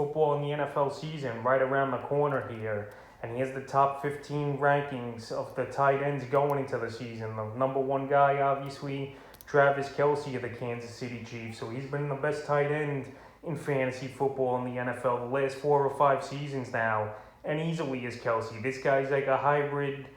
football in the NFL season right around the corner here. And he has the top 15 rankings of the tight ends going into the season. The number one guy, obviously, Travis Kelce of the Kansas City Chiefs. So he's been the best tight end in fantasy football in the NFL the last 4 or 5 seasons now. And easily is Kelce. This guy's like a hybrid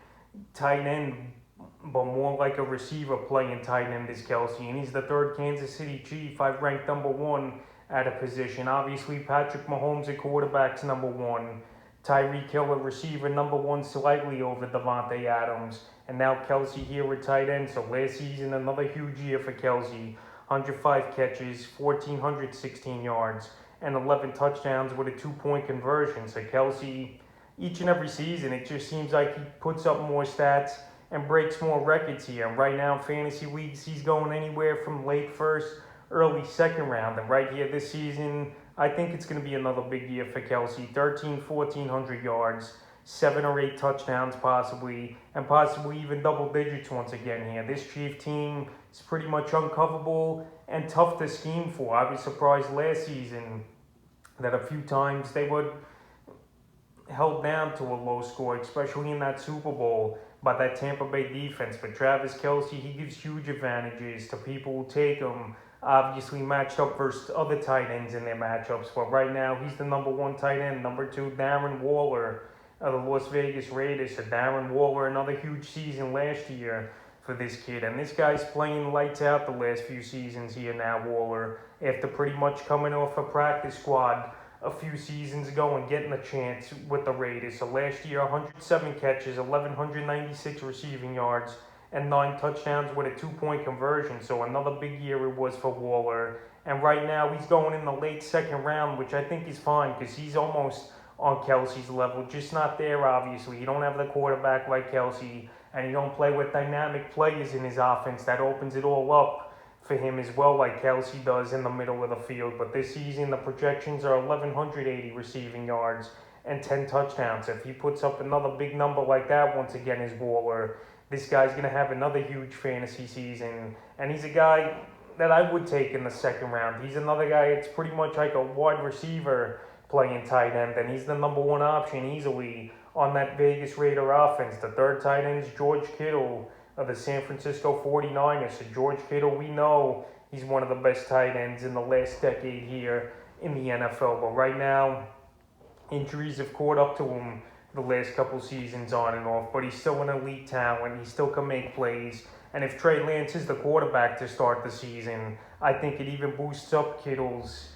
tight end, but more like a receiver playing tight end is Kelce. And he's the third Kansas City Chief I've ranked number one at a position. Obviously, Patrick Mahomes at quarterback's number one. Tyreek Hill at receiver number one, slightly over Devontae Adams. And now Kelce here with tight end. So last season, another huge year for Kelce. 105 catches, 1,416 yards, and 11 touchdowns with a 2-point conversion. So Kelce, each and every season, it just seems like he puts up more stats and breaks more records here. And right now in fantasy leagues, he's going anywhere from late first, early second round. And right here this season, I think it's going to be another big year for Kelce. 1,400 yards, 7 or 8 touchdowns possibly, and possibly even double digits once again here. This Chief team is pretty much uncoverable and tough to scheme for. I was surprised last season that a few times they were held down to a low score, especially in that Super Bowl, by that Tampa Bay defense. But Travis Kelce, he gives huge advantages to people who take him. Obviously matched up versus other tight ends in their matchups. But right now, he's the number one tight end. Number two, Darren Waller of the Las Vegas Raiders. So Darren Waller, another huge season last year for this kid. And this guy's playing lights out the last few seasons here now, Waller, after pretty much coming off a practice squad a few seasons ago and getting a chance with the Raiders. So last year, 107 catches, 1,196 receiving yards, and 9 touchdowns with a 2-point conversion. So another big year it was for Waller. And right now he's going in the late second round, which I think is fine because he's almost on Kelce's level. Just not there, obviously. You don't have the quarterback like Kelce, and you don't play with dynamic players in his offense that opens it all up for him as well, like Kelce does in the middle of the field. But this season, the projections are 1,180 receiving yards and 10 touchdowns. If he puts up another big number like that once again as Waller, this guy's going to have another huge fantasy season. And he's a guy that I would take in the second round. He's another guy that's pretty much like a wide receiver playing tight end, and he's the number one option easily on that Vegas Raider offense. The third tight end is George Kittle of the San Francisco 49ers. So George Kittle, we know he's one of the best tight ends in the last decade here in the NFL. But right now, injuries have caught up to him the last couple seasons on and off. But he's still an elite talent. He still can make plays. And if Trey Lance is the quarterback to start the season, I think it even boosts up Kittle's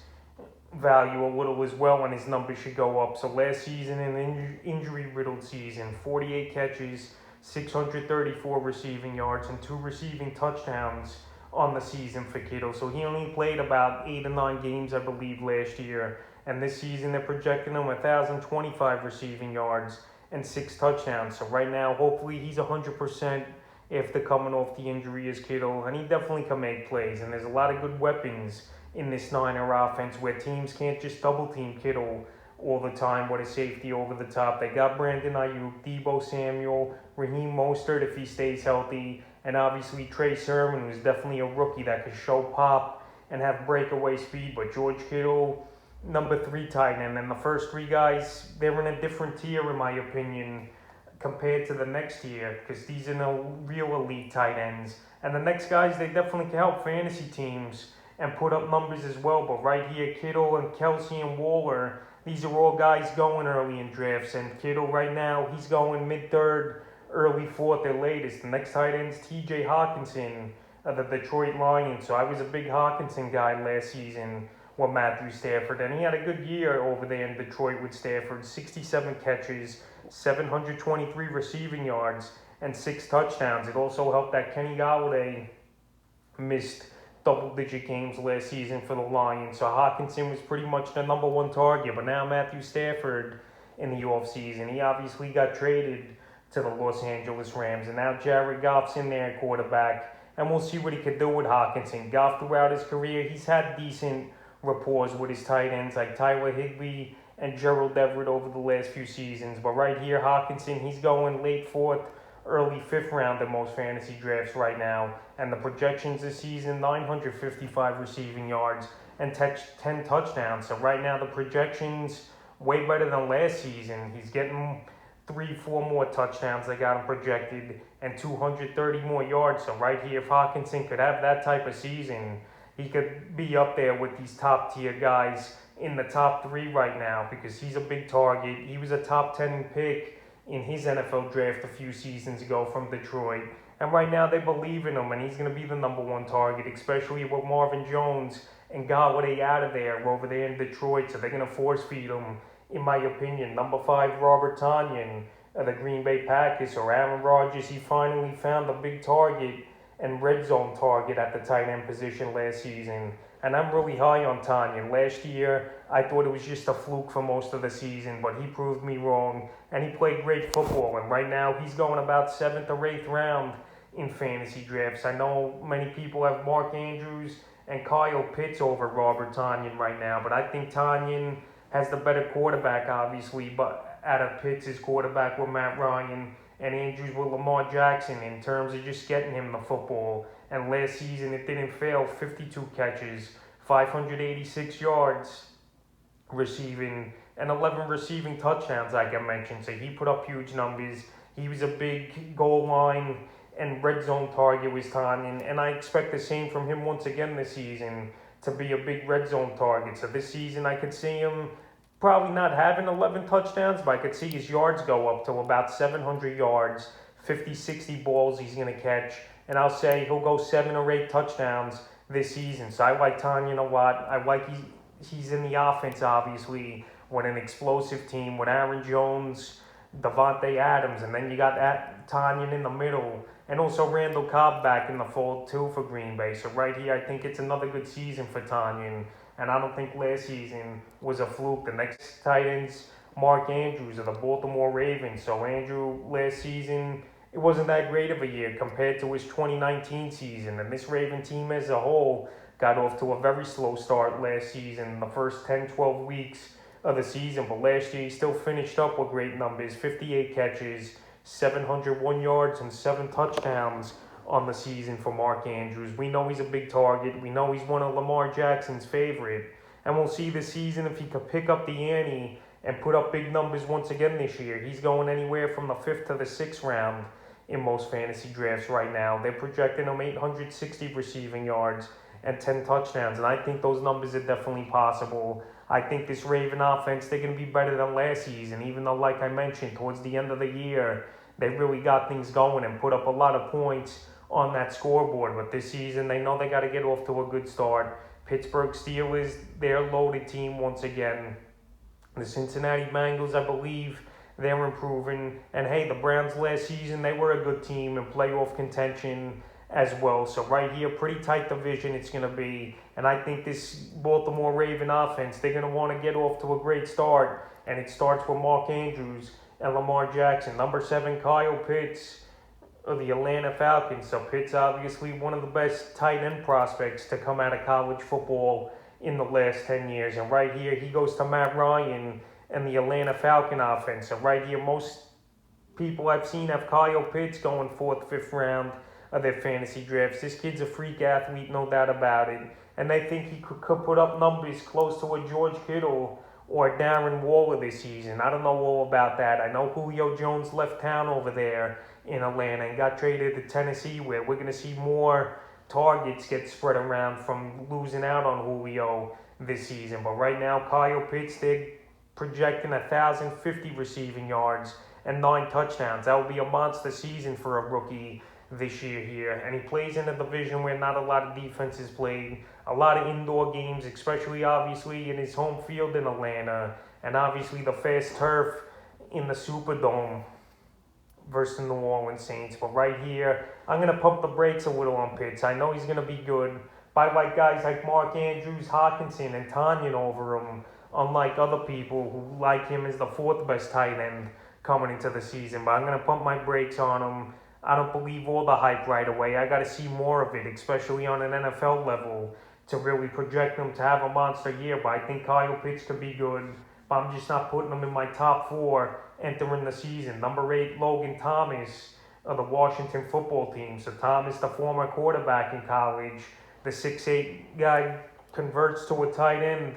value a little as well, and his numbers should go up. So last season, an injury-riddled season, 48 catches, 634 receiving yards, and 2 receiving touchdowns on the season for Kittle. So he only played about 8 or 9 games, I believe, last year. And this season, they're projecting him 1,025 receiving yards and 6 touchdowns. So right now, hopefully, he's 100% after coming off the injury as Kittle. And he definitely can make plays. And there's a lot of good weapons in this Niner offense where teams can't just double-team Kittle all the time with a safety over the top. They got Brandon Ayuk, Deebo Samuel, Raheem Mostert if he stays healthy, and obviously Trey Sermon, who's definitely a rookie that could show pop and have breakaway speed. But George Kittle, number 3 tight end. And the first 3 guys, they're in a different tier in my opinion compared to the next tier because these are no real elite tight ends. And the next guys, they definitely can help fantasy teams and put up numbers as well. But right here, Kittle and Kelce and Waller, these are all guys going early in drafts. And Kittle right now, he's going mid-third, early fourth at latest. The next tight end's T.J. Hawkinson of the Detroit Lions. So I was a big Hawkinson guy last season with Matthew Stafford. And he had a good year over there in Detroit with Stafford. 67 catches, 723 receiving yards, and 6 touchdowns. It also helped that Kenny Golladay missed double-digit games last season for the Lions. So Hawkinson was pretty much the number 1 target. But now Matthew Stafford in the offseason, he obviously got traded to the Los Angeles Rams. And now Jared Goff's in there at quarterback. And we'll see what he can do with Hawkinson. Goff, throughout his career, he's had decent rapport with his tight ends like Tyler Higbee and Gerald Everett over the last few seasons. But right here, Hawkinson, he's going late 4th, early 5th round in most fantasy drafts right now. And the projections this season, 955 receiving yards and 10 touchdowns. So right now the projections way better than last season. He's getting 4 more touchdowns. They got him projected and 230 more yards. So right here, if Hawkinson could have that type of season, he could be up there with these top tier guys in the top 3 right now because he's a big target. He was a top 10 pick in his NFL draft a few seasons ago from Detroit. And right now they believe in him and he's going to be the number 1 target, especially with Marvin Jones and Galladay out of there over there in Detroit. So they're going to force feed him, in my opinion. Number 5, Robert Tonyan of the Green Bay Packers, or Aaron Rodgers. He finally found a big target and red zone target at the tight end position last season. And I'm really high on Tonyan. Last year, I thought it was just a fluke for most of the season, but he proved me wrong. And he played great football. And right now, he's going about 7th or 8th round in fantasy drafts. I know many people have Mark Andrews and Kyle Pitts over Robert Tonyan right now, but I think Tonyan has the better quarterback, obviously, but out of Pitts' quarterback with Matt Ryan and Andrews with Lamar Jackson in terms of just getting him the football. And last season, it didn't fail. 52 catches, 586 yards receiving, and 11 receiving touchdowns, like I mentioned. So he put up huge numbers. He was a big goal line and red zone target with Tonyan, and I expect the same from him once again this season, to be a big red zone target. So this season I could see him probably not having 11 touchdowns, but I could see his yards go up to about 700 yards, 50, 60 balls he's going to catch, and I'll say he'll go 7 or 8 touchdowns this season. So I like Tonyan a lot. I like he's in the offense, obviously, with an explosive team, with Aaron Jones, Devontae Adams, and then you got Tonyan in the middle, and also Randall Cobb back in the fold too for Green Bay. So right here, I think it's another good season for Tonyan, and I don't think last season was a fluke. The next tight end's Mark Andrews of the Baltimore Ravens. So Andrew, last season, it wasn't that great of a year compared to his 2019 season, and this Raven team as a whole got off to a very slow start last season, the first 10, 12 weeks of the season, but last year he still finished up with great numbers, 58 catches, 701 yards, and 7 touchdowns on the season for Mark Andrews. We know he's a big target. We know he's one of Lamar Jackson's favorite, and we'll see this season if he could pick up the ante and put up big numbers once again this year. He's going anywhere from the 5th to the 6th round in most fantasy drafts right now. They're projecting him 860 receiving yards and 10 touchdowns, and I think those numbers are definitely possible. I think this Raven offense, they're going to be better than last season, even though, like I mentioned, towards the end of the year, they really got things going and put up a lot of points on that scoreboard. But this season, they know they got to get off to a good start. Pittsburgh Steelers, they're a loaded team once again. The Cincinnati Bengals, I believe, they're improving. And hey, the Browns last season, they were a good team in playoff contention as well. So right here, pretty tight division it's going to be. And I think this Baltimore Raven offense, they're going to want to get off to a great start. And it starts with Mark Andrews and Lamar Jackson. Number 7, Kyle Pitts of the Atlanta Falcons. So Pitts, obviously one of the best tight end prospects to come out of college football in the last 10 years. And right here, he goes to Matt Ryan and the Atlanta Falcon offense. So right here, most people I've seen have Kyle Pitts going 4th, 5th round of their fantasy drafts. This kid's a freak athlete, no doubt about it. And they think he could put up numbers close to a George Kittle or Darren Waller this season. I don't know all about that. I know Julio Jones left town over there in Atlanta and got traded to Tennessee, where we're going to see more targets get spread around from losing out on Julio this season. But right now, Kyle Pitts, they're projecting 1,050 receiving yards and 9 touchdowns. That would be a monster season for a rookie this year here. And he plays in a division where not a lot of defense is played, a lot of indoor games, especially obviously in his home field in Atlanta, and obviously the fast turf in the Superdome versus the New Orleans Saints. But right here, I'm going to pump the brakes a little on Pitts. I know he's going to be good, but I like guys like Mark Andrews, Hawkinson, and Tonyan over him, unlike other people who like him as the 4th best tight end coming into the season. But I'm going to pump my brakes on him. I don't believe all the hype right away. I got to see more of it, especially on an NFL level, to really project him to have a monster year. But I think Kyle Pitts could be good, but I'm just not putting him in my top 4 entering the season. Number 8, Logan Thomas of the Washington football team. So Thomas, the former quarterback in college, the 6'8" guy converts to a tight end.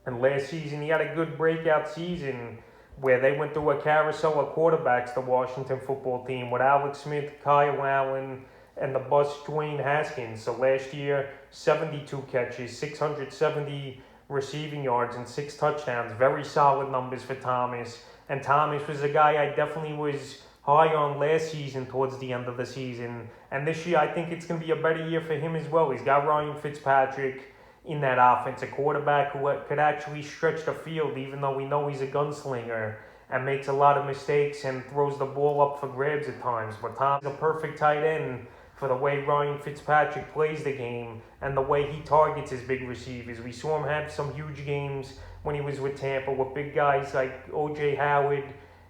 And last season, he had a good breakout season where they went through a carousel of quarterbacks, the Washington football team, with Alex Smith, Kyle Allen, and the bust Dwayne Haskins. So last year, 72 catches, 670 receiving yards, and 6 touchdowns. Very solid numbers for Thomas. And Thomas was a guy I definitely was high on last season towards the end of the season. And this year, I think it's going to be a better year for him as well. He's got Ryan Fitzpatrick in that offense, a quarterback who could actually stretch the field, even though we know he's a gunslinger and makes a lot of mistakes and throws the ball up for grabs at times. But Tom's a perfect tight end for the way Ryan Fitzpatrick plays the game and the way he targets his big receivers. We saw him have some huge games when he was with Tampa with big guys like O.J. Howard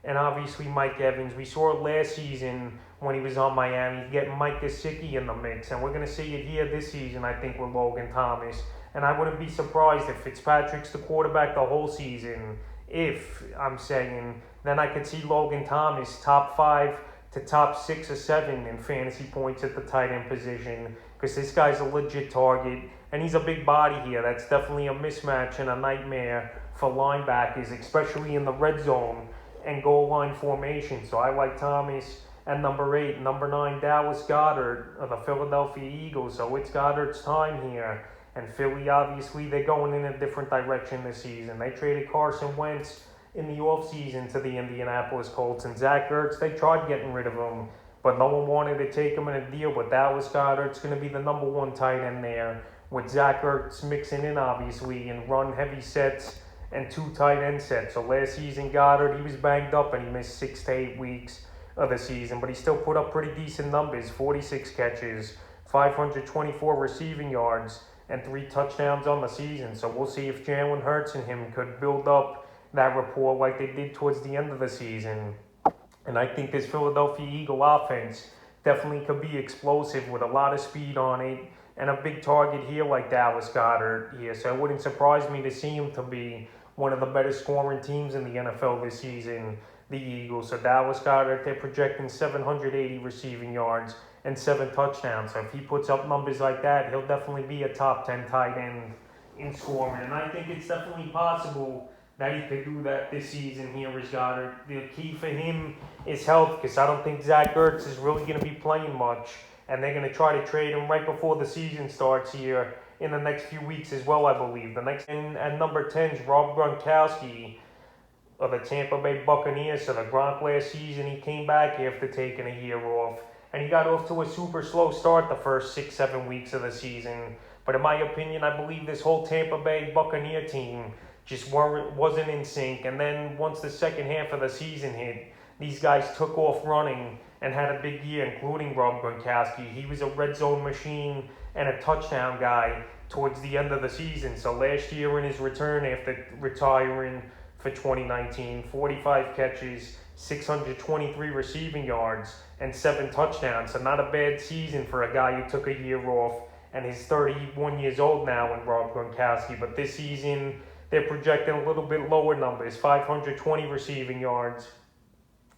and obviously Mike Evans. We saw it last season when he was on Miami, get Mike Gesicki in the mix. And we're going to see it here this season, I think, with Logan Thomas. And I wouldn't be surprised if Fitzpatrick's the quarterback the whole season. If, I'm saying, then I could see Logan Thomas top 5 to top 6 or 7 in fantasy points at the tight end position. Because this guy's a legit target. And he's a big body here. That's definitely a mismatch and a nightmare for linebackers, especially in the red zone and goal line formation. So I like Thomas at number 8. Number 9, Dallas Goedert of the Philadelphia Eagles. So it's Goddard's time here. And Philly, obviously, they're going in a different direction this season. They traded Carson Wentz in the offseason to the Indianapolis Colts. And Zach Ertz, they tried getting rid of him, but no one wanted to take him in a deal. But Dallas Goedert's going to be the number 1 tight end there, with Zach Ertz mixing in, obviously, and run-heavy sets and 2 tight end sets. So last season, Goedert, he was banged up and he missed 6 to 8 weeks of the season. But he still put up pretty decent numbers, 46 catches, 524 receiving yards, and 3 touchdowns on the season. So we'll see if Jalen Hurts and him could build up that rapport like they did towards the end of the season. And I think this Philadelphia Eagle offense definitely could be explosive with a lot of speed on it and a big target here like Dallas Goedert here. So it wouldn't surprise me to see him to be one of the better scoring teams in the NFL this season, the Eagles. So Dallas Goedert, they're projecting 780 receiving yards and 7 touchdowns. So if he puts up numbers like that, he'll definitely be a top 10 tight end in scoring. And I think it's definitely possible that he could do that this season here with Goedert. The key for him is health, because I don't think Zach Ertz is really going to be playing much. And they're going to try to trade him right before the season starts here in the next few weeks as well, I believe. The next at number 10 is Rob Gronkowski of the Tampa Bay Buccaneers. So the Gronk last season, he came back after taking a year off. And he got off to a super slow start the first 6-7 weeks of the season. But in my opinion, I believe this whole Tampa Bay Buccaneer team just wasn't in sync. And then once the second half of the season hit, these guys took off running and had a big year, including Rob Gronkowski. He was a red zone machine and a touchdown guy towards the end of the season. So last year in his return after retiring for 2019, 45 catches, 623 receiving yards, and 7 touchdowns. So not a bad season for a guy who took a year off, and he's 31 years old now in Rob Gronkowski. But this season, they're projecting a little bit lower numbers, 520 receiving yards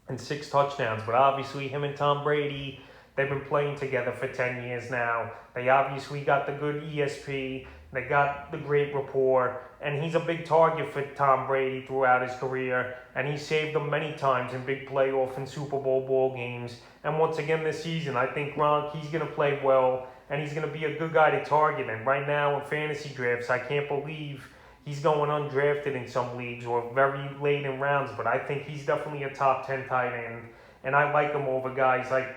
and 6 touchdowns. But obviously, him and Tom Brady, they've been playing together for 10 years now. They obviously got the good ESP. They got the great rapport. And he's a big target for Tom Brady throughout his career. And he saved them many times in big playoff and Super Bowl ball games. And once again this season, I think Gronk, he's going to play well. And he's going to be a good guy to target. And right now in fantasy drafts, I can't believe he's going undrafted in some leagues or very late in rounds. But I think he's definitely a top 10 tight end. And I like him over guys like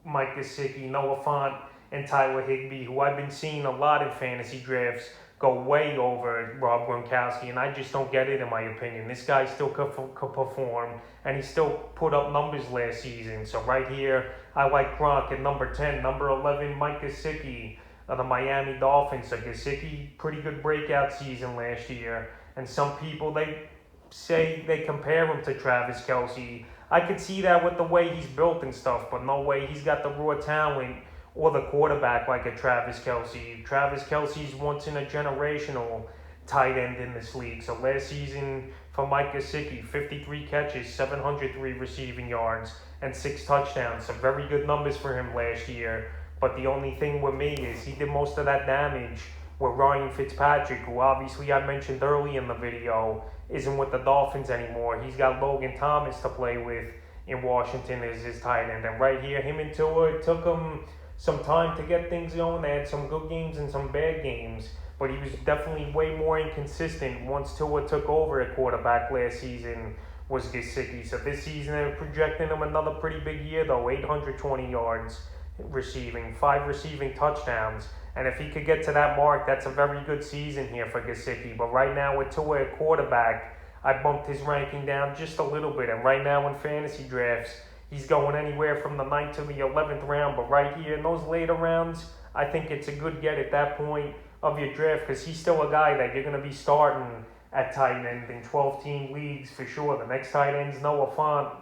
Mike Gesicki, Noah Fant, and Tyler Higbee, who I've been seeing a lot in fantasy drafts go way over Rob Gronkowski, and I just don't get it in my opinion. This guy still could perform, and he still put up numbers last season. So right here, I like Gronk at number 10. Number 11, Mike Gesicki of the Miami Dolphins. So Gesicki, pretty good breakout season last year, and some people, they say they compare him to Travis Kelce. I could see that with the way he's built and stuff, but no way he's got the raw talent or the quarterback like a Travis Kelce. Travis Kelce's once in a generational tight end in this league. So last season for Mike Gesicki, 53 catches, 703 receiving yards, and 6 touchdowns. Some very good numbers for him last year. But the only thing with me is he did most of that damage with Ryan Fitzpatrick, who obviously I mentioned early in the video isn't with the Dolphins anymore. He's got Logan Thomas to play with in Washington as his tight end. And right here, him and Tua, it took him some time to get things going. They had some good games and some bad games, but he was definitely way more inconsistent once Tua took over at quarterback last season was Gesicki. So this season they're projecting him another pretty big year though, 820 yards receiving, 5 receiving touchdowns. And if he could get to that mark, that's a very good season here for Gesicki. But right now with Tua at quarterback, I bumped his ranking down just a little bit. And right now in fantasy drafts, he's going anywhere from the 9th to the 11th round. But right here in those later rounds, I think it's a good get at that point of your draft because he's still a guy that you're going to be starting at tight end in 12-team leagues for sure. The next tight end's Noah Fant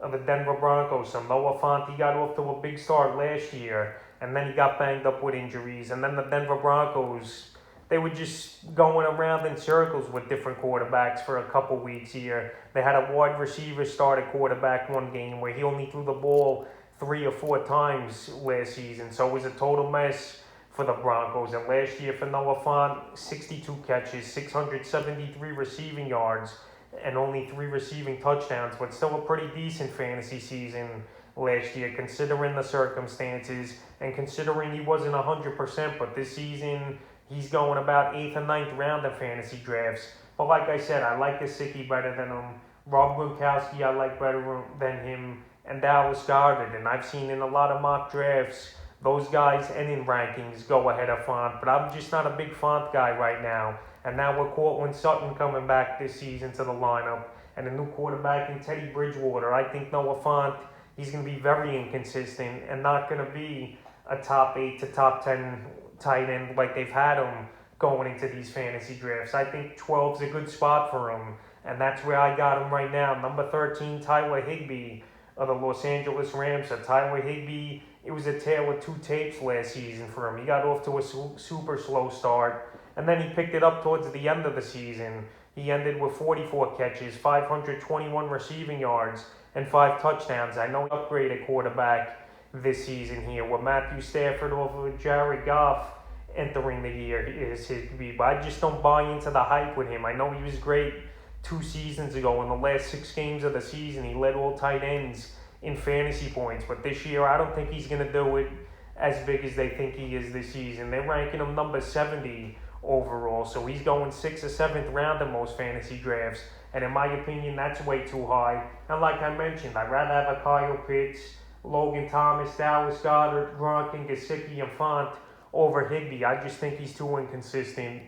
of the Denver Broncos. So Noah Fant, he got off to a big start last year, and then he got banged up with injuries. And then the Denver Broncos, they were just going around in circles with different quarterbacks for a couple weeks here. They had a wide receiver start at quarterback one game where he only threw the ball 3 or 4 times last season. So it was a total mess for the Broncos. And last year for Noah Fant, 62 catches, 673 receiving yards, and only 3 receiving touchdowns, but still a pretty decent fantasy season last year considering the circumstances and considering he wasn't 100%, but this season he's going about 8th and 9th round of fantasy drafts. But like I said, I like Gesicki better than him. Rob Gronkowski I like better than him, and Dallas Goedert. And I've seen in a lot of mock drafts those guys and in rankings go ahead of Fant, but I'm just not a big Fant guy right now. And now with Cortland Sutton coming back this season to the lineup and a new quarterback in Teddy Bridgewater, I think Noah Fant, he's going to be very inconsistent and not going to be a top 8 to top 10 tight end like they've had him going into these fantasy drafts. I think 12's a good spot for him, and that's where I got him right now. Number 13, Tyler Higbee of the Los Angeles Rams. So Tyler Higbee, it was a tale of 2 tapes last season for him. He got off to a super slow start, and then he picked it up towards the end of the season. He ended with 44 catches, 521 receiving yards, and 5 touchdowns. I know he upgraded quarterback this season here with Matthew Stafford over Jared Goff entering the year is Higbee, but I just don't buy into the hype with him. I know he was great 2 seasons ago. In the last 6 games of the season, he led all tight ends in fantasy points, but this year I don't think he's going to do it as big as they think he is this season. They're ranking him number 70 overall, so he's going 6th or 7th round in most fantasy drafts, and in my opinion that's way too high. And like I mentioned, I'd rather have a Kyle Pitts, Logan Thomas, Dallas Goedert, Gronk, and Gesicki and Fant over Higbee. I just think he's too inconsistent,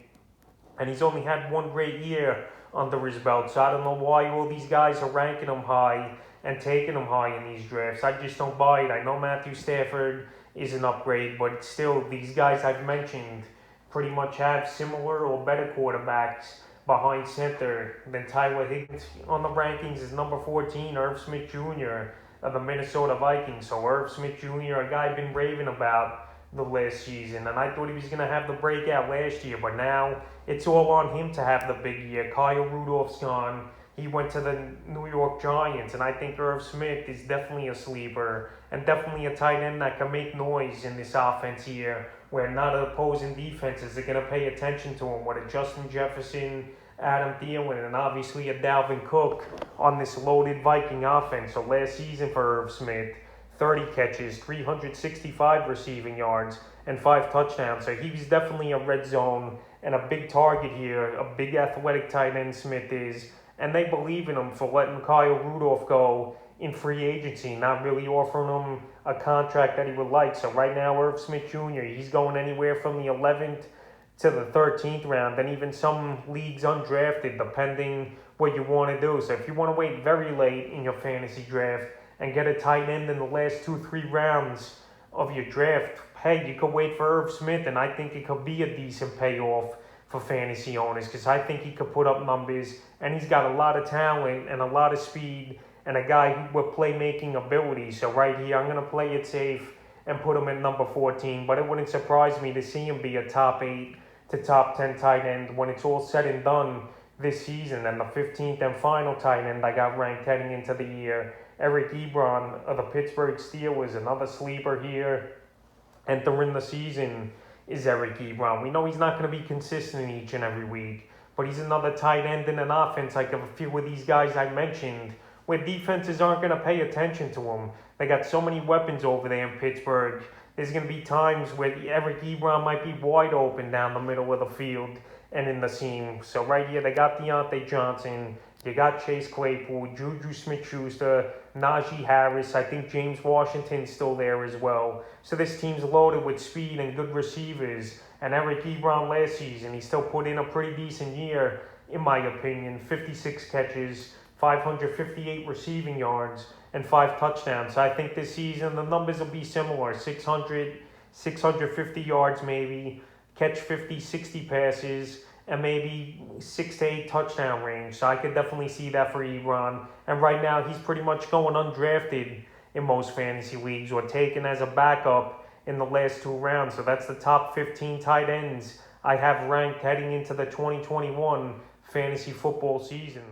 and he's only had 1 great year under his belt, so I don't know why all these guys are ranking him high and taking him high in these drafts. I just don't buy it. I know Matthew Stafford is an upgrade, but still, these guys I've mentioned pretty much have similar or better quarterbacks behind center than Tyler Higbee. On the rankings is number 14, Irv Smith Jr. of the Minnesota Vikings. So Irv Smith Jr., a guy I've been raving about the last season, and I thought he was going to have the breakout last year, but now it's all on him to have the big year. Kyle Rudolph's gone. He went to the New York Giants, and I think Irv Smith is definitely a sleeper and definitely a tight end that can make noise in this offense here, where not opposing defenses are going to pay attention to him, with a Justin Jefferson, Adam Thielen, and obviously a Dalvin Cook on this loaded Viking offense. So last season for Irv Smith, 30 catches, 365 receiving yards, and 5 touchdowns. So he was definitely a red zone and a big target here, a big athletic tight end Smith is. And they believe in him for letting Kyle Rudolph go in free agency, not really offering him a contract that he would like. So right now, Irv Smith Jr., he's going anywhere from the 11th to the 13th round, and even some leagues undrafted, depending what you want to do. So if you want to wait very late in your fantasy draft and get a tight end in the last 2-3 rounds of your draft, hey, you could wait for Irv Smith, and I think it could be a decent payoff for fantasy owners, because I think he could put up numbers, and he's got a lot of talent and a lot of speed and a guy with playmaking ability. So right here, I'm going to play it safe and put him at number 14, but it wouldn't surprise me to see him be a top 8 to top 10 tight end when it's all said and done this season. And the 15th and final tight end I got ranked heading into the year, Eric Ebron of the Pittsburgh Steelers, another sleeper here entering the season is Eric Ebron. We know he's not going to be consistent each and every week, but he's another tight end in an offense like a few of these guys I mentioned, where defenses aren't going to pay attention to him. They got so many weapons over there in Pittsburgh. There's going to be times where Eric Ebron might be wide open down the middle of the field and in the seam. So right here, they got Deontay Johnson. You got Chase Claypool, Juju Smith-Schuster, Najee Harris. I think James Washington's still there as well. So this team's loaded with speed and good receivers. And Eric Ebron last season, he still put in a pretty decent year, in my opinion. 56 catches, 558 receiving yards, and 5 touchdowns. So I think this season the numbers will be similar. 600, 650 yards maybe, catch 50, 60 passes, and maybe 6 to 8 touchdown range. So I could definitely see that for Ebron. And right now he's pretty much going undrafted in most fantasy leagues, or taken as a backup in the last 2 rounds. So that's the top 15 tight ends I have ranked heading into the 2021 fantasy football season.